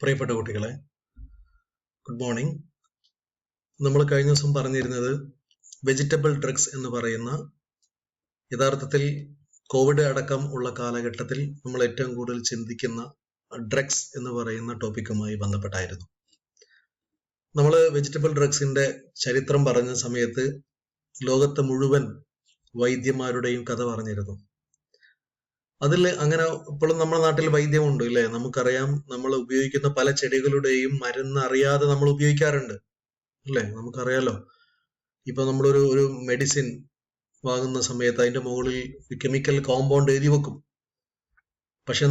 പ്രിയപ്പെട്ട കുട്ടികളെ, good morning. നമ്മൾ കഴിഞ്ഞ ദിവസം പറഞ്ഞിരുന്നത് വെജിറ്റബിൾ ഡ്രഗ്സ് എന്ന് പറയുന്ന, യഥാർത്ഥത്തിൽ കോവിഡ് അടക്കം ഉള്ള കാലഘട്ടത്തിൽ നമ്മൾ ഏറ്റവും കൂടുതൽ ചിന്തിക്കുന്ന ഡ്രഗ്സ് എന്ന് പറയുന്ന ടോപ്പിക്കുമായി ബന്ധപ്പെട്ടായിരുന്നു. നമ്മൾ വെജിറ്റബിൾ ഡ്രഗ്സിന്റെ ചരിത്രം പറഞ്ഞ സമയത്ത് ലോകത്തെ മുഴുവൻ വൈദ്യന്മാരുടെയും കഥ പറഞ്ഞിരുന്നു. അതിൽ അങ്ങനെ ഇപ്പോഴും നമ്മുടെ നാട്ടിൽ വൈദ്യമുണ്ട് ഇല്ലേ? നമുക്കറിയാം, നമ്മൾ ഉപയോഗിക്കുന്ന പല ചെടികളുടെയും മരുന്ന് അറിയാതെ നമ്മൾ ഉപയോഗിക്കാറുണ്ട് അല്ലേ? നമുക്കറിയാലോ. ഇപ്പൊ നമ്മളൊരു മെഡിസിൻ വാങ്ങുന്ന സമയത്ത് അതിന്റെ മുകളിൽ കെമിക്കൽ കോമ്പൗണ്ട് എഴുതി വെക്കും. പക്ഷെ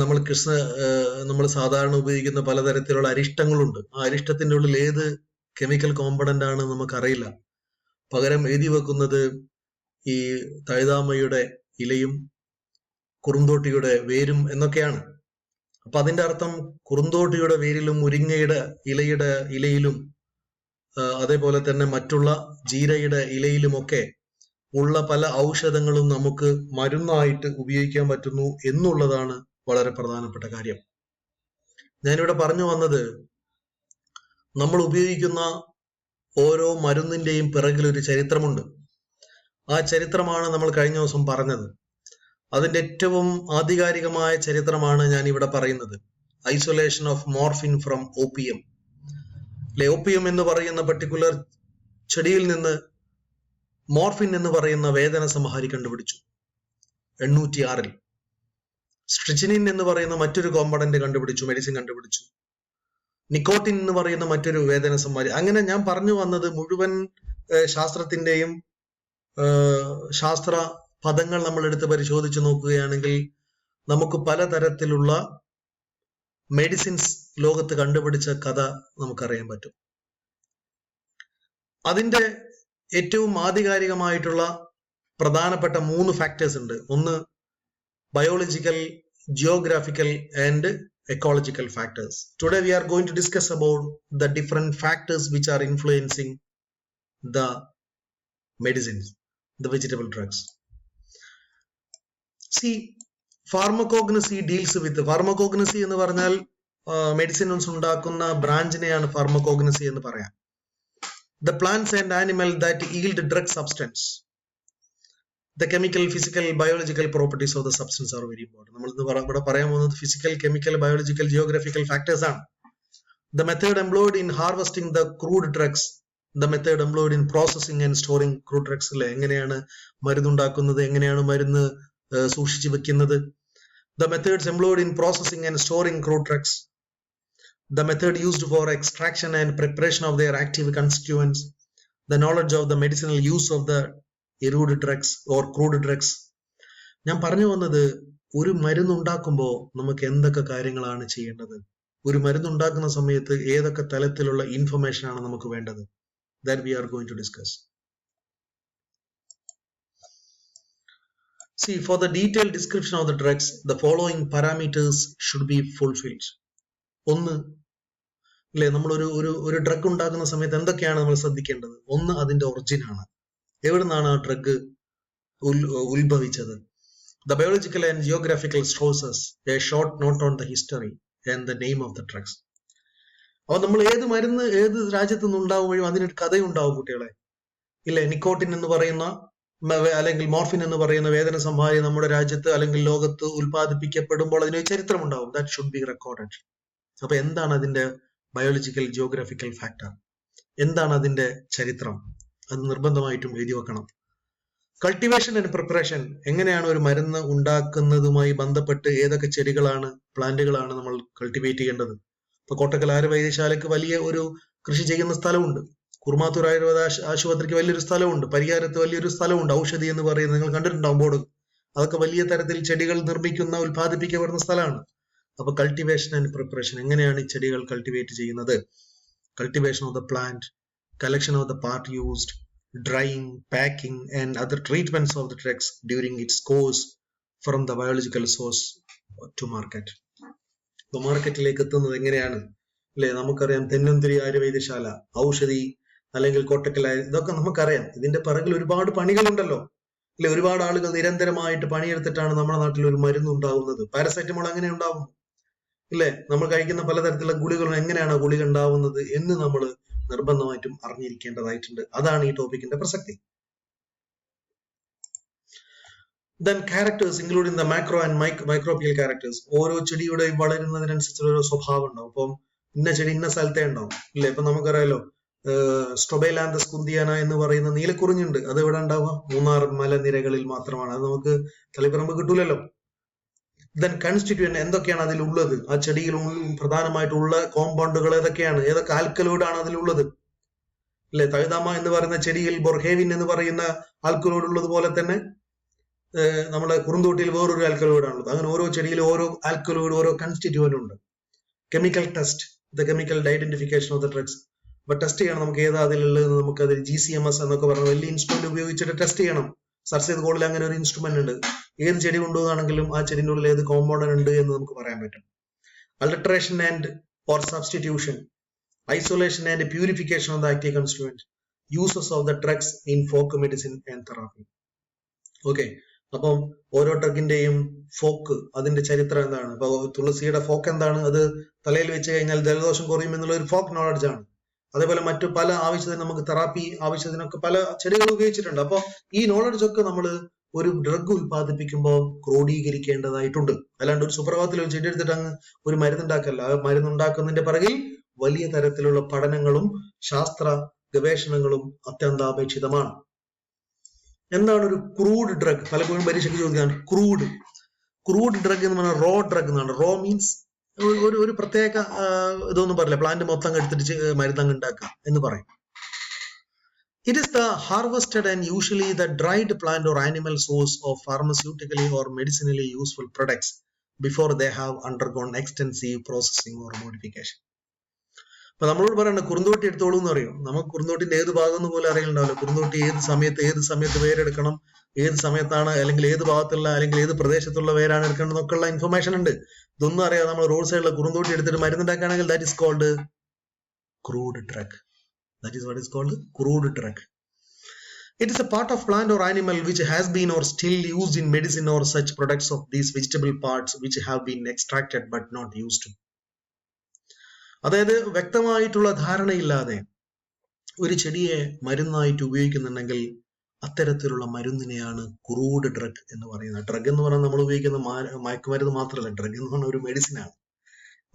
നമ്മൾ സാധാരണ ഉപയോഗിക്കുന്ന പലതരത്തിലുള്ള അരിഷ്ടങ്ങളുണ്ട്. ആ അരിഷ്ടത്തിന്റെ ഉള്ളിൽ ഏത് കെമിക്കൽ കോമ്പണന്റ് ആണ് നമുക്കറിയില്ല. പകരം എഴുതി വെക്കുന്നത് ഈ തഴുതാമയുടെ ഇലയും കുറുന്തോട്ടിയുടെ വേരും എന്നൊക്കെയാണ്. അപ്പൊ അതിന്റെ അർത്ഥം കുറുന്തോട്ടിയുടെ വേരിലും മുരിങ്ങയുടെ ഇലയിലും അതേപോലെ തന്നെ മറ്റുള്ള ജീരയുടെ ഇലയിലുമൊക്കെ ഉള്ള പല ഔഷധങ്ങളും നമുക്ക് മരുന്നായിട്ട് ഉപയോഗിക്കാൻ പറ്റുന്നു എന്നുള്ളതാണ് വളരെ പ്രധാനപ്പെട്ട കാര്യം. ഞാനിവിടെ പറഞ്ഞു വന്നത്, നമ്മൾ ഉപയോഗിക്കുന്ന ഓരോ മരുന്നിന്റെയും പിറകിൽ ഒരു ചരിത്രമുണ്ട്. ആ ചരിത്രമാണ് നമ്മൾ കഴിഞ്ഞ ദിവസം പറഞ്ഞത്. അതിന്റെ ഏറ്റവും ആധികാരികമായ ചരിത്രമാണ് ഞാൻ ഇവിടെ പറയുന്നത്. Isolation of morphine from opium. Opium എന്ന് പറയുന്ന പർട്ടിക്കുലർ ചെടിയിൽ നിന്ന് മോർഫിൻ എന്ന് പറയുന്ന വേദന സംഹാരി കണ്ടുപിടിച്ചു 806. സ്ട്രിച്ചിനിൻ എന്ന് പറയുന്ന മറ്റൊരു കോമ്പണന്റ് കണ്ടുപിടിച്ചു, മെഡിസിൻ കണ്ടുപിടിച്ചു. നിക്കോട്ടിൻ എന്ന് പറയുന്ന മറ്റൊരു വേദന സംഹാരി. അങ്ങനെ ഞാൻ പറഞ്ഞു വന്നത് മുഴുവൻ ശാസ്ത്രത്തിന്റെയും ശാസ്ത്ര പദങ്ങൾ നമ്മൾ എടുത്ത് പരിശോധിച്ച് നോക്കുകയാണെങ്കിൽ നമുക്ക് പലതരത്തിലുള്ള മെഡിസിൻസ് ലോകത്ത് കണ്ടുപിടിച്ച കഥ നമുക്കറിയാൻ പറ്റും. അതിന്റെ ഏറ്റവും ആധികാരികമായിട്ടുള്ള പ്രധാനപ്പെട്ട 3 ഫാക്ടേഴ്സ് ഉണ്ട്. ഒന്ന് biological, geographical and ecological factors. Today we are going to discuss about the different factors which are influencing the medicines, the vegetable drugs. See, pharmacognosy deals with pharmacognosy എന്ന് പറഞ്ഞാൽ മെഡിസിൻസ് ഉണ്ടാക്കുന്ന ബ്രാഞ്ചിനെയാണ് pharmacognosy എന്ന് പറയാം. The plants and animal that yield drug substance. The chemical, physical, biological properties of the substance are very important. നമ്മൾ ഇവിടെ പറയാൻ പോകുന്നത് physical, chemical, biological, geographical factors ആണ്. The method employed in harvesting the crude drugs, the method employed in processing and storing crude drugs. അല്ലെ, എങ്ങനെയാണ് മരുന്നുണ്ടാക്കുന്നത്, എങ്ങനെയാണ് മരുന്ന് സൂക്ഷിച്ചു വെക്കുന്നത്. The methods employed in processing and storing crude drugs, the method used for extraction and preparation of their active constituents, the knowledge of the medicinal use of the erude drugs or crude drugs. ഞാൻ പറഞ്ഞു വന്നത്, ഒരു മരുന്ന് ഉണ്ടാക്കുമ്പോൾ നമുക്ക് എന്തൊക്കെ കാര്യങ്ങളാണ് ചെയ്യേണ്ടത്, ഒരു മരുന്ന് ഉണ്ടാക്കുന്ന സമയത്ത് ഏതൊക്കെ തലത്തിലുള്ള ഇൻഫർമേഷൻ ആണ് നമുക്ക് വേണ്ടത്. That we are going to discuss. See, for the detailed description of the drugs, the following parameters should be fulfilled. ഒന്ന്, അല്ലെ, നമ്മൾ ഒരു ഡ്രഗ് ഉണ്ടാക്കുന്ന സമയത്ത് എന്തൊക്കെയാണ് നമ്മൾ ശ്രദ്ധിക്കേണ്ടത്? ഒന്ന്, അതിന്റെ ഒറിജിൻ ആണ്. എവിടെ നിന്നാണ് ആ ഡ്രഗ് ഉത്ഭവിച്ചത്? The biological and geographical sources, a short note on the history and the name of the drugs. അപ്പോൾ നമ്മൾ ഏത് മരുന്ന് ഏത് രാജ്യത്ത് നിന്ന് ഉണ്ടാവുമ്പോഴും അതിനൊരു കഥയുണ്ടാവും കുട്ടികളെ, ഇല്ലേ? നിക്കോട്ടിൻ എന്ന് പറയുന്ന അല്ലെങ്കിൽ മോർഫിൻ എന്ന് പറയുന്ന വേദന സംഹാരി നമ്മുടെ രാജ്യത്ത് അല്ലെങ്കിൽ ലോകത്ത് ഉൽപ്പാദിപ്പിക്കപ്പെടുമ്പോൾ അതിനൊരു ചരിത്രം ഉണ്ടാവും. That should be recorded. അപ്പൊ എന്താണ് അതിന്റെ ബയോളജിക്കൽ, ജിയോഗ്രാഫിക്കൽ ഫാക്ടർ, എന്താണ് അതിന്റെ ചരിത്രം, അത് നിർബന്ധമായിട്ടും എഴുതി വെക്കണം. കൾട്ടിവേഷൻ ആൻഡ് പ്രിപ്പറേഷൻ, എങ്ങനെയാണ് ഒരു മരുന്ന് ഉണ്ടാക്കുന്നതുമായി ബന്ധപ്പെട്ട് ഏതൊക്കെ ചെടികളാണ്, പ്ലാന്റുകളാണ് നമ്മൾ കൾട്ടിവേറ്റ് ചെയ്യേണ്ടത്. ഇപ്പൊ കോട്ടക്കൽ ആയുർവൈദ്യശാലയ്ക്ക് വലിയ ഒരു കൃഷി ചെയ്യുന്ന സ്ഥലമുണ്ട്. കുർമാത്തൂർ ആയുർവേദ ആശുപത്രിക്ക് വലിയൊരു സ്ഥലമുണ്ട്. പരിയാരത്ത് വലിയൊരു സ്ഥലമുണ്ട്. ഔഷധി എന്ന് പറയുന്നത് നിങ്ങൾ കണ്ടിട്ടുണ്ടാവും ബോർഡ്. അതൊക്കെ വലിയ തരത്തിൽ ചെടികൾ നിർമ്മിക്കുന്ന, ഉൽപ്പാദിപ്പിക്കപ്പെടുന്ന സ്ഥലമാണ്. അപ്പൊ കൾട്ടിവേഷൻ ആൻഡ് പ്രിപ്പറേഷൻ, എങ്ങനെയാണ് ഈ ചെടികൾ കൾട്ടിവേറ്റ് ചെയ്യുന്നത്? Cultivation of the plant, collection of the part used, drying, packing and other treatments of the drugs during its course from the biological source to market. ഇപ്പൊ മാർക്കറ്റിലേക്ക് എത്തുന്നത് എങ്ങനെയാണ്, അല്ലെ? നമുക്കറിയാം, തെന്നന്തിരി ആയുർവേദശാല, ഔഷധി അല്ലെങ്കിൽ കോട്ടക്കൽ, ഇതൊക്കെ നമുക്കറിയാം. ഇതിന്റെ പിറകിൽ ഒരുപാട് പണികളുണ്ടല്ലോ, അല്ലെ? ഒരുപാട് ആളുകൾ നിരന്തരമായിട്ട് പണിയെടുത്തിട്ടാണ് നമ്മുടെ നാട്ടിൽ ഒരു മരുന്ന് ഉണ്ടാകുന്നത്. പാരസെറ്റമോൾ അങ്ങനെ ഉണ്ടാകുന്നു. ഇല്ലേ? നമ്മൾ കഴിക്കുന്ന പലതരത്തിലുള്ള ഗുളികളും എങ്ങനെയാണ് ഗുളിക ഉണ്ടാവുന്നത് എന്ന് നമ്മൾ നിർബന്ധമായിട്ടും അറിഞ്ഞിരിക്കേണ്ടതായിട്ടുണ്ട്. അതാണ് ഈ ടോപ്പിക്കിന്റെ പ്രസക്തി. Then characters including the macro and microbial characters. ഓരോ ചെടിയുടെ വളരുന്നതിനനുസരിച്ചുള്ള ഒരു സ്വഭാവം ഉണ്ടാവും. അപ്പം ഇന്ന ചെടി ഇന്ന സ്ഥലത്തേ ഉണ്ടാവും, ഇല്ലേ? ഇപ്പൊ നമുക്കറിയാലോ, സ്ട്രൊബൈലാന്തസ് കുന്തിയാന എന്ന് പറയുന്ന നീലക്കുറിഞ്ഞുണ്ട്. അത് എവിടെ ഉണ്ടാവുക? മൂന്നാർ മലനിരകളിൽ മാത്രമാണ്. അത് നമുക്ക് തളിപ്പറമ്പ് കിട്ടൂലല്ലോ. ദെൻ കൺസ്റ്റിറ്റ്യൂന്റ് എന്തൊക്കെയാണ് അതിലുള്ളത്? ആ ചെടിയിൽ പ്രധാനമായിട്ടുള്ള കോമ്പൗണ്ടുകൾ ഏതൊക്കെയാണ്? ഏതൊക്കെ ആൽക്കലോയിഡാണ് അതിലുള്ളത്? അല്ലെ, തഴുതാമ എന്ന് പറയുന്ന ചെടിയിൽ ബൊർഹേവിൻ എന്ന് പറയുന്ന ആൽക്കലോയിഡ് ഉള്ളത് പോലെ തന്നെ നമ്മുടെ കുറുന്തോട്ടിയിൽ വേറൊരു ആൽക്കലോയിഡ് ആണുള്ളത്. അങ്ങനെ ഓരോ ചെടിയിൽ ഓരോ ആൽക്കലോയിഡ്, ഓരോ കൺസ്റ്റിറ്റ്യൂവന്റ് ഉണ്ട്. Chemical test, the chemical identification of the drugs. അപ്പൊ ടെസ്റ്റ് ചെയ്യണം നമുക്ക് ഏതാ അതിലുള്ളത്. നമുക്ക് അതിൽ GCMS എന്നൊക്കെ പറഞ്ഞ വലിയ ഇൻസ്ട്രുമെന്റ് ഉപയോഗിച്ചിട്ട് ടെസ്റ്റ് ചെയ്യണം. സർസെയ്ത് കോഡിൽ അങ്ങനെ ഒരു ഇൻസ്ട്രുമെന്റ് ഉണ്ട്. ഏത് ചെടി കൊണ്ടുപോകുകയാണെങ്കിലും ആ ചെടിൻ്റെ ഉള്ളിൽ ഏത് കോമ്പൗണ്ട് ഉണ്ട് എന്ന് നമുക്ക് പറയാൻ പറ്റും. Alteration and or substitution, isolation and purification of the active constituent, uses of the drugs in folk medicine and therapy. Okay, അപ്പം ഓരോ ഡ്രഗിന്റെയും ഫോക്ക്, അതിന്റെ ചരിത്രം എന്താണ്? ഇപ്പൊ തുളസിയുടെ ഫോക്ക് എന്താണ്? അത് തലയിൽ വെച്ച് കഴിഞ്ഞാൽ ജലദോഷം കുറയും എന്നുള്ള ഒരു ഫോക്ക് നോളജ് ആണ്. അതേപോലെ മറ്റു പല ആവശ്യത്തിന്, നമുക്ക് തെറാപ്പി ആവശ്യത്തിനൊക്കെ പല ചെടികൾ ഉപയോഗിച്ചിട്ടുണ്ട്. അപ്പൊ ഈ നോളജ് ഒക്കെ നമ്മൾ ഒരു ഡ്രഗ് ഉൽപ്പാദിപ്പിക്കുമ്പോൾ ക്രോഡീകരിക്കേണ്ടതായിട്ടുണ്ട്. അല്ലാണ്ട് ഒരു സുപ്രഭാതത്തിൽ ഒരു ചെടി എടുത്തിട്ട് അങ്ങ് ഒരു മരുന്നുണ്ടാക്കല്ല. ആ മരുന്നുണ്ടാക്കുന്നതിന്റെ പിറകിൽ വലിയ തരത്തിലുള്ള പഠനങ്ങളും ശാസ്ത്ര ഗവേഷണങ്ങളും അത്യന്താപേക്ഷിതമാണ്. എന്താണ് ഒരു ക്രൂഡ് ഡ്രഗ്? പലപ്പോഴും പരീക്ഷയ്ക്ക് ചോദിക്കാൻ ക്രൂഡ് ഡ്രഗ് എന്ന് പറഞ്ഞാൽ റോ ഡ്രഗ് എന്നാണ്. റോ മീൻസ് ഒരു പ്രത്യേക ഇതൊന്നും പറയില്ല, പ്ലാന്റ് മൊത്തം എടുത്തിട്ട് മരുന്നങ്ങ് ഉണ്ടാക്കുക എന്ന് പറയും. It is the harvested and usually the dried plant or animal source of pharmaceutically or medicinally useful products before they have undergone extensive processing or modification. അപ്പൊ നമ്മളോട് പറയണ്ട കുറുന്തോട്ടി എടുത്തോളൂ എന്ന് പറയും. നമുക്ക് കുറുന്തോട്ടിന്റെ ഏത് ഭാഗം എന്ന് പോലും അറിയുന്നുണ്ടാവില്ല. കുറുന്തോട്ടി ഏത് സമയത്ത് വേരെടുക്കണം, ഏത് സമയത്താണ്, അല്ലെങ്കിൽ ഏത് ഭാഗത്തുള്ള, അല്ലെങ്കിൽ ഏത് പ്രദേശത്തുള്ള വേരാണ് എടുക്കേണ്ടതെന്നൊക്കെ ഉള്ള ഇൻഫർമേഷൻ ഉണ്ട്. ഇതൊന്നും അറിയാതെ നമ്മൾ റോഡ് സൈഡിലെ കുറുന്തോട്ടി എടുത്തിട്ട് മരുന്നുണ്ടാക്കുകയാണെങ്കിൽ that is called crude drug. That is what is called crude drug. It is a part of plant or animal which has been or still used in medicine or such products of these vegetable parts which have been extracted but not used. അതായത് വ്യക്തമായിട്ടുള്ള ധാരണയില്ലാതെ ഒരു ചെടിയെ മരുന്നായിട്ട് ഉപയോഗിക്കുന്നുണ്ടെങ്കിൽ അത്തരത്തിലുള്ള മരുന്നിനെയാണ് crude drug എന്ന് പറയുന്നത്. Drug എന്ന് പറഞ്ഞാൽ നമ്മൾ ഉപയോഗിക്കുന്ന മയക്കുമരുന്ന് മാത്രമല്ല, ഡ്രഗ് എന്ന് പറഞ്ഞാൽ ഒരു മെഡിസിനാണ്.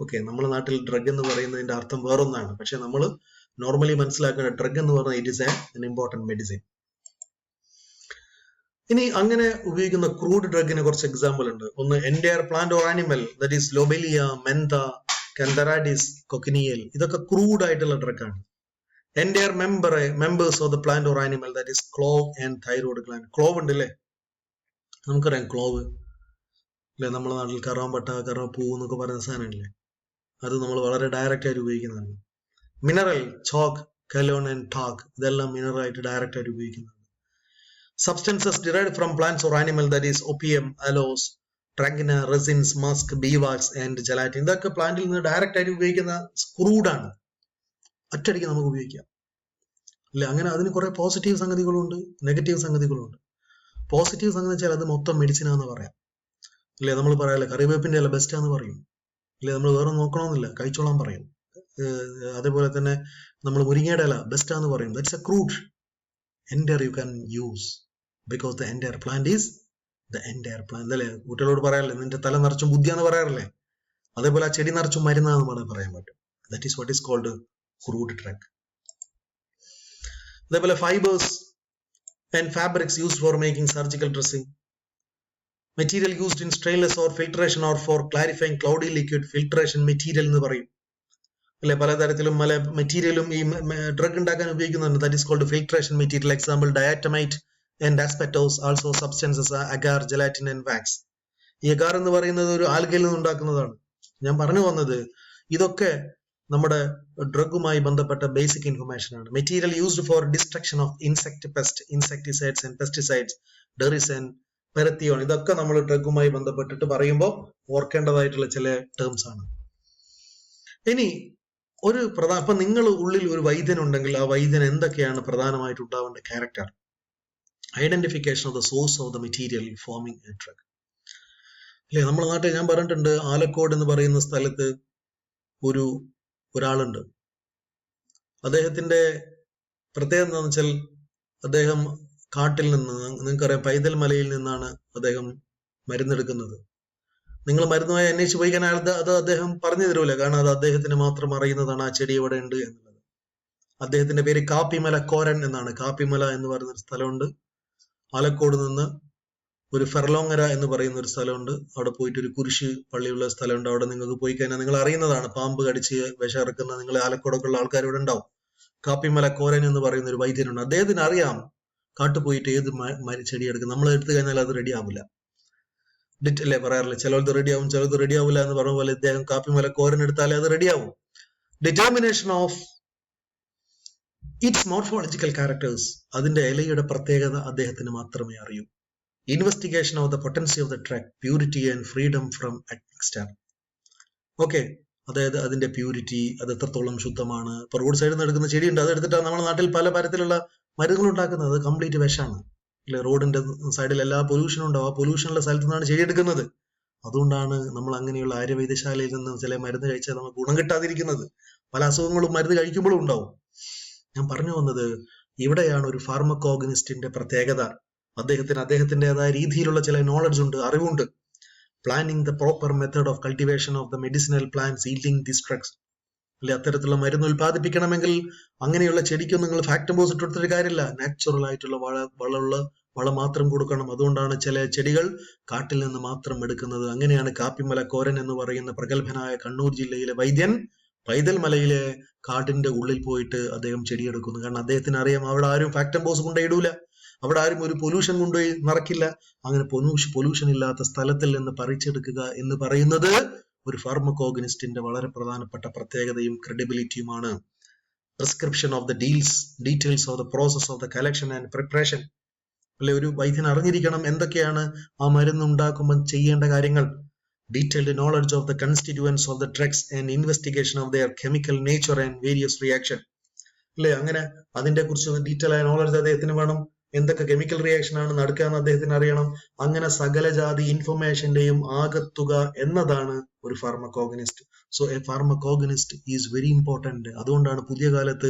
ഓക്കെ, നമ്മുടെ നാട്ടിൽ ഡ്രഗ് എന്ന് പറയുന്നതിന്റെ അർത്ഥം വേറൊന്നാണ്. പക്ഷെ നമ്മൾ നോർമലി മനസ്സിലാക്കുന്ന ഡ്രഗ് എന്ന് പറഞ്ഞാൽ it is an important medicine. ഇനി അങ്ങനെ ഉപയോഗിക്കുന്ന ക്രൂഡ് ഡ്രഗിന് കുറച്ച് എക്സാമ്പിൾ ഉണ്ട്. ഒന്ന് entire plant or animal, that is lobelia, mentha, cantharidis, cochineal. ഇതൊക്കെ ക്രൂഡ് ആയിട്ടുള്ള ഡ്രഗാണ്. Entire members of the plant or animal, that is clove and thyroid gland. Clove ഉണ്ട് അല്ലേ? നമുക്കറിയാം ക്ലോവ് അല്ലെ, നമ്മുടെ നാട്ടിൽ കറാമ്പട്ട, കറാപ്പൂ എന്നൊക്കെ പറയുന്ന സാധനമില്ലേ, അത് നമ്മൾ വളരെ ഡയറക്റ്റ് ആയിട്ട് ഉപയോഗിക്കുന്നതാണ്. മിനറൽ, ചോക്ക്, കലോൺ ആൻഡ് ടാക്ക്, ഇതെല്ലാം മിനറൽ ആയിട്ട് ഡയറക്റ്റ് ആയിട്ട് ഉപയോഗിക്കുന്നതാണ്. Substances derived from plants or animal, that is opium, aloes, trangina, resins, musk, beeswax and gelatin. ഇതൊക്കെ പ്ലാന്റിൽ നിന്ന് ഡയറക്റ്റ് ആയിട്ട് ഉപയോഗിക്കുന്ന ക്രൂഡാണ്. ഒറ്റയടിക്ക് നമുക്ക് ഉപയോഗിക്കാം അല്ലെ. അങ്ങനെ അതിന് കുറെ പോസിറ്റീവ് സംഗതികളുണ്ട്, നെഗറ്റീവ് സംഗതികളുണ്ട്. പോസിറ്റീവ് സംഗതി വെച്ചാൽ അത് മൊത്തം മെഡിസിനാന്ന് പറയാം അല്ലെ. നമ്മൾ പറയാല്ലേ കറിവേപ്പിന്റെ അല്ല ബെസ്റ്റാന്ന് പറയും അല്ലെ. നമ്മൾ വേറെ നോക്കണമെന്നില്ല, കഴിച്ചോളാൻ പറയും. അതേപോലെ തന്നെ നമ്മൾ മുരിങ്ങയുടെ ഇല ബെസ്റ്റാന്ന് പറയും. That's A crude. Entire you can use because the entire plant is the entire plant. അല്ലേ, കുട്ടികളോട് പറയാറില്ലേ നിന്റെ തല നിറച്ചും ബുദ്ധിയാന്ന് പറയാറില്ലേ, അതേപോലെ ആ ചെടി നിറച്ചും മരുന്നാന്ന് പറയാൻ പറ്റും. That is what is called crude drug. അതേപോലെ fibers and fabrics used for making surgical dressing, material used in stainless or filtration or for clarifying cloudy liquid, filtration material എന്ന് പറയും അല്ലെ. പലതരത്തിലും പല മെറ്റീരിയലും ഈ ഡ്രഗ് ഉണ്ടാക്കാൻ ഉപയോഗിക്കുന്നുണ്ട്. That is called filtration material. Example diatomite and asbestos, also substances agar, gelatin and wax. ഈ അഗാർ എന്ന് പറയുന്നത് ഒരു ആൽഗയിൽ നിന്ന് ഉണ്ടാക്കുന്നതാണ്. ഞാൻ പറഞ്ഞു വന്നത് ഇതൊക്കെ നമ്മുടെ ഡ്രഗുമായി ബന്ധപ്പെട്ട ബേസിക് ഇൻഫർമേഷൻ ആണ്. Material used for destruction of insect pest, insecticides and pesticides, derris, parathion, ഇതൊക്കെ നമ്മൾ ഡ്രഗുമായി ബന്ധപ്പെട്ടിട്ട് പറയുമ്പോൾ ഓർക്കേണ്ടതായിട്ടുള്ള ചില ടേംസ് ആണ്. ഇനി ഒരു അപ്പൊ നിങ്ങൾ ഉള്ളിൽ ഒരു വൈദ്യൻ ഉണ്ടെങ്കിൽ ആ വൈദ്യൻ എന്തൊക്കെയാണ് പ്രധാനമായിട്ട് ഉണ്ടാവേണ്ട character? Identification of the source of the material forming a drug. അല്ലേ? നമ്മുടെ നാട്ടിൽ ഞാൻ പറഞ്ഞിട്ടുണ്ട്, ആലക്കോട് എന്ന് പറയുന്ന സ്ഥലത്ത് ഒരാളുണ്ട്. അദ്ദേഹത്തിന്റെ പ്രത്യേകത എന്താണെന്ന് വെച്ചാൽ, അദ്ദേഹം കാട്ടിൽ നിന്ന്, നിങ്ങൾക്കറിയാം പൈതൽ മലയിൽ നിന്നാണ് അദ്ദേഹം മരുന്നെടുക്കുന്നത്. നിങ്ങൾ മരുന്നുമായി അന്വേഷിച്ച് പോയി കഴിഞ്ഞാൽ അത് അദ്ദേഹം പറഞ്ഞു തരൂല, കാരണം അത് അദ്ദേഹത്തിന് മാത്രം അറിയുന്നതാണ് ആ ചെടി എവിടെ ഉണ്ട് എന്നുള്ളത്. അദ്ദേഹത്തിന്റെ പേര് കാപ്പിമല കോരൻ എന്നാണ്. കാപ്പിമല എന്ന് പറയുന്ന ഒരു സ്ഥലമുണ്ട്. ആലക്കോട് നിന്ന് ഒരു ഫെർലോങ്ങര എന്ന് പറയുന്ന ഒരു സ്ഥലമുണ്ട്. അവിടെ പോയിട്ട് ഒരു കുരിശ് പള്ളിയുള്ള സ്ഥലമുണ്ട്. അവിടെ നിങ്ങൾക്ക് പോയി കഴിഞ്ഞാൽ നിങ്ങൾ അറിയുന്നതാണ്, പാമ്പ് കടിച്ച് വിഷം ഇറക്കുന്ന നിങ്ങൾ ആലക്കോടൊക്കെ ഉള്ള ആൾക്കാർ ഇവിടെ ഉണ്ടാവും. കാപ്പിമല കോരൻ എന്ന് പറയുന്ന ഒരു വൈദ്യനുണ്ട്. അദ്ദേഹത്തിന് അറിയാം കാട്ടുപോയിട്ട് ഏത് ചെടി എടുക്കും. നമ്മൾ എടുത്തു കഴിഞ്ഞാൽ അത് റെഡി ആവില്ല. അല്ലേ പറയാറില്ല, ചിലത് റെഡിയാവും ചിലത് റെഡിയാവില്ല എന്ന് പറഞ്ഞ പോലെ ഇദ്ദേഹം കാപ്പിമല കോരൻ എടുത്താലേ അത് റെഡിയാവും. Determination of its morphological characters, അതിന്റെ ഇലയുടെ പ്രത്യേകത അദ്ദേഹത്തിന് മാത്രമേ അറിയൂ. Investigation of the potency of the drug, purity and freedom from admixture. Okay, അതായത് അതിന്റെ പ്യൂരിറ്റി, അത് എത്രത്തോളം ശുദ്ധമാണ്. ഇപ്പൊ റോഡ് സൈഡിൽ നിന്ന് എടുക്കുന്ന ചെടിയുണ്ട്, അത് എടുത്തിട്ടാണ് നമ്മുടെ നാട്ടിൽ പല തരത്തിലുള്ള മരുന്നുകൾ ഉണ്ടാക്കുന്നത്. അത് കംപ്ലീറ്റ് വിഷമാണ്. അല്ലെ, റോഡിന്റെ സൈഡിൽ എല്ലാ പൊല്യൂഷനും ഉണ്ടാവും. ആ പൊല്യൂഷനുള്ള സ്ഥലത്ത് നിന്നാണ് ചെടി എടുക്കുന്നത്. അതുകൊണ്ടാണ് നമ്മൾ അങ്ങനെയുള്ള ആര്യവൈദ്യശാലയിൽ നിന്ന് ചില മരുന്ന് കഴിച്ചാൽ നമുക്ക് ഗുണം കിട്ടാതിരിക്കുന്നത്. പല അസുഖങ്ങളും മരുന്ന് കഴിക്കുമ്പോഴും ഉണ്ടാവും. ഞാൻ പറഞ്ഞു വന്നത്, ഇവിടെയാണ് ഒരു ഫാർമക്കോഗ്നിസ്റ്റിന്റെ പ്രത്യേകത. അദ്ദേഹത്തിൻ്റെതായ രീതിയിലുള്ള ചില നോളജ് ഉണ്ട്, അറിവുണ്ട്. Planning the proper method of cultivation of the medicinal plants yielding this drugs. അല്ലെ, അത്തരത്തിലുള്ള മരുന്ന് ഉൽപ്പാദിപ്പിക്കണമെങ്കിൽ അങ്ങനെയുള്ള ചെടിക്കൊന്നും നിങ്ങൾ ഫാക്ടംബോസ് ഇട്ടെടുത്തിട്ട് കാര്യമില്ല. നാച്ചുറൽ ആയിട്ടുള്ള വളം മാത്രം കൊടുക്കണം. അതുകൊണ്ടാണ് ചില ചെടികൾ കാട്ടിൽ നിന്ന് മാത്രം എടുക്കുന്നത്. അങ്ങനെയാണ് കാപ്പിമല കോരൻ എന്ന് പറയുന്ന പ്രഗത്ഭനായ കണ്ണൂർ ജില്ലയിലെ വൈദ്യൻ പൈതൽ മലയിലെ കാടിന്റെ ഉള്ളിൽ പോയിട്ട് അദ്ദേഹം ചെടിയെടുക്കുന്നു. കാരണം അദ്ദേഹത്തിന് അറിയാം, അവിടെ ആരും ഫാക്ടംബോസ് കൊണ്ടുപോയിടൂല, അവിടെ ആരും ഒരു പൊല്യൂഷൻ കൊണ്ടുപോയി നിറക്കില്ല. അങ്ങനെ പൊല്യൂഷൻ ഇല്ലാത്ത സ്ഥലത്തിൽ നിന്ന് പറിച്ചെടുക്കുക എന്ന് പറയുന്നത് ഒരു ഫാർമക്കോഗ്നിസ്റ്റിന്റെ വളരെ പ്രധാനപ്പെട്ട പ്രത്യേകതയും ക്രെഡിബിലിറ്റിയുമാണ്. Prescription of the details of the process of the collection and preparation. അല്ലെ, ഒരു വൈദ്യൻ അറിഞ്ഞിരിക്കണം എന്തൊക്കെയാണ് ആ മരുന്ന് ഉണ്ടാക്കുമ്പോൾ ചെയ്യേണ്ട കാര്യങ്ങൾ. Detailed knowledge of the constituents of the drugs and investigation of their chemical nature and various reaction. അല്ലെ, അങ്ങനെ അതിന്റെ കുറിച്ച് ഡീറ്റെയിൽ ആയ നോളജ് അദ്ദേഹത്തിന് വേണം. എന്തൊക്കെ കെമിക്കൽ റിയാക്ഷൻ ആണ് നടക്കുക എന്ന് അദ്ദേഹത്തിന് അറിയണം. അങ്ങനെ സകല ജാതി ഇൻഫർമേഷന്റെയും ആകത്തുക എന്നതാണ് ഒരു pharmacognosist. So a pharmacognosist is very important. അതുകൊണ്ടാണ് പുതിയ കാലത്ത്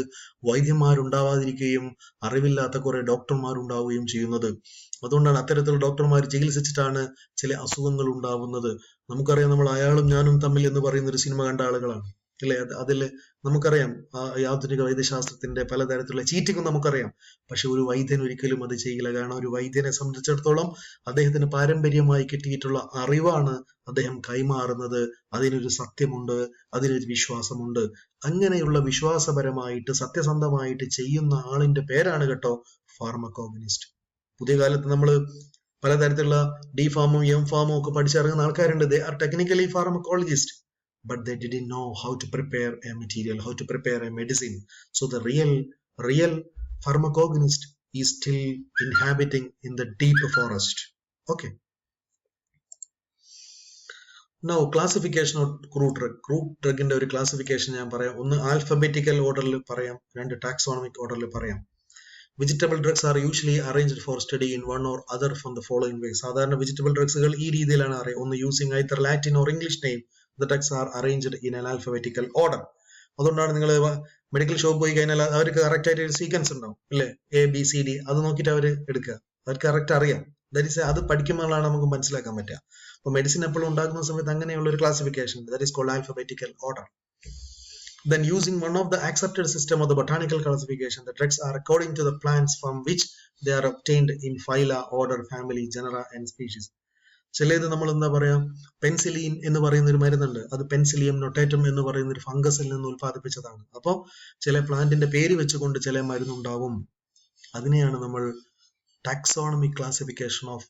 വൈദ്യന്മാരുണ്ടാവാതിരിക്കുകയും അറിവില്ലാത്ത കുറെ ഡോക്ടർമാരുണ്ടാവുകയും ചെയ്യുന്നത്. അതുകൊണ്ടാണ് അത്തരത്തിലുള്ള ഡോക്ടർമാർ ചികിത്സിച്ചിട്ടാണ് ചില അസുഖങ്ങൾ ഉണ്ടാവുന്നത്. നമുക്കറിയാം, നമ്മൾ അയാളും ഞാനും തമ്മിൽ എന്ന് പറയുന്ന ഒരു സിനിമ കണ്ട ആളുകളാണ്. അല്ലെ, അതിൽ നമുക്കറിയാം ആധുനിക വൈദ്യശാസ്ത്രത്തിന്റെ പലതരത്തിലുള്ള ചീറ്റിങ്ങും നമുക്കറിയാം. പക്ഷെ ഒരു വൈദ്യൻ ഒരിക്കലും അത് ചെയ്യില്ല. കാരണം ഒരു വൈദ്യനെ സംബന്ധിച്ചിടത്തോളം അദ്ദേഹത്തിന് പാരമ്പര്യമായി കിട്ടിയിട്ടുള്ള അറിവാണ് അദ്ദേഹം കൈമാറുന്നത്. അതിനൊരു സത്യമുണ്ട്, അതിനൊരു വിശ്വാസമുണ്ട്. അങ്ങനെയുള്ള വിശ്വാസപരമായിട്ട് സത്യസന്ധമായിട്ട് ചെയ്യുന്ന ആളിന്റെ പേരാണ് കേട്ടോ ഫാർമക്കോഗ്നിസ്റ്റ്. പുതിയ കാലത്ത് നമ്മൾ പലതരത്തിലുള്ള ഡി ഫാമും എം ഫാമും ഒക്കെ പഠിച്ചിറങ്ങുന്ന ആൾക്കാരുണ്ട്. They are technically pharmacologist, but they didn't know how to prepare a material, how to prepare a medicine. So the real pharmacognist is still inhabiting in the deep forest. Okay. Now classification of crude drug ന്റെ ഒരു classification ഞാൻ പറയാം. ഒന്ന് alphabetical orderൽ പറയാം, രണ്ട് taxonomic orderൽ പറയാം. Vegetable drugs are usually arranged for study in one or other from the following ways. സാധാരണ vegetable ഡ്രഗ്സുകൾ ഈ രീതിയിലാണ് അറിയാം. ഒന്ന് using either Latin or English name. The drugs are arranged in an alphabetical order. അതുകൊണ്ടാണ് നിങ്ങൾ medical shop പോയി കഴിഞ്ഞാൽ അവർക്ക് കറക്റ്റ് ആയിട്ട് ഒരു സീക്വൻസ് ഉണ്ടാവും, അല്ലെ, ABCD. അത് നോക്കിയിട്ട് അവർ എടുക്കുക, അവർക്ക് കറക്റ്റ് അറിയാം. അത് പഠിക്കുമ്പോഴാണ് നമുക്ക് മനസ്സിലാക്കാൻ പറ്റുക. അപ്പൊ മെഡിസിൻ എപ്പോഴും ഉണ്ടാക്കുന്ന സമയത്ത് അങ്ങനെയുള്ള ഒരു classification, that is called alphabetical order. Then using one of the accepted system of the botanical classification, the drugs are according to the plants from which they are obtained in phyla, order, family, genera and species. ചിലത് നമ്മൾ എന്താ പറയാ, penicillin എന്ന് പറയുന്ന ഒരു മരുന്നുണ്ട്. അത് penicillium notatum എന്ന് പറയുന്ന ഒരു ഫംഗസിൽ നിന്ന് ഉൽപ്പാദിപ്പിച്ചതാണ്. അപ്പോൾ ചില പ്ലാന്റിന്റെ പേര് വെച്ചുകൊണ്ട് ചില മരുന്നുണ്ടാവും. അതിനെയാണ് നമ്മൾ taxonomic classification of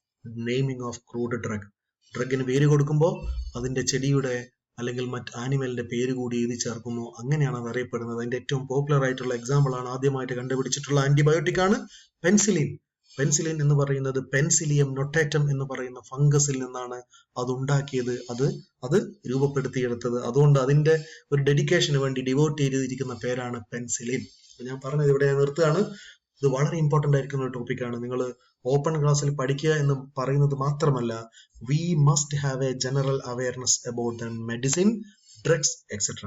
naming of crude drug. ഡ്രഗിന് പേര് കൊടുക്കുമ്പോൾ അതിന്റെ ചെടിയുടെ അല്ലെങ്കിൽ മറ്റ് ആനിമലിന്റെ പേര് കൂടി എഴുതി ചേർക്കുന്നു. അങ്ങനെയാണ് അത് അറിയപ്പെടുന്നത്. അതിന്റെ ഏറ്റവും പോപ്പുലർ ആയിട്ടുള്ള എക്സാമ്പിൾ ആണ് ആദ്യമായിട്ട് കണ്ടുപിടിച്ചിട്ടുള്ള ആന്റിബയോട്ടിക് ആണ് പെൻസിലിൻ. പെൻസിലിൻ എന്ന് പറയുന്നത് പെൻസിലിയം നൊട്ടേറ്റം എന്ന് പറയുന്ന ഫംഗസിൽ നിന്നാണ് അത് ഉണ്ടാക്കിയത്, അത് രൂപപ്പെടുത്തിയെടുത്തത്. അതുകൊണ്ട് അതിന്റെ ഒരു ഡെഡിക്കേഷന് വേണ്ടി ഡിവോട്ട് ചെയ്തിരിക്കുന്ന പേരാണ് പെൻസിലിൻ. ഞാൻ പറഞ്ഞത് ഇവിടെ ഞാൻ നിർത്തുകയാണ്. ഇത് വളരെ ഇമ്പോർട്ടന്റ് ആയിരിക്കുന്ന ഒരു ടോപ്പിക്കാണ്. നിങ്ങൾ ഓപ്പൺ ക്ലാസ്സിൽ പഠിക്കുക എന്ന് പറയുന്നത് മാത്രമല്ല, we must have A general awareness about the medicine, drugs, etcetera.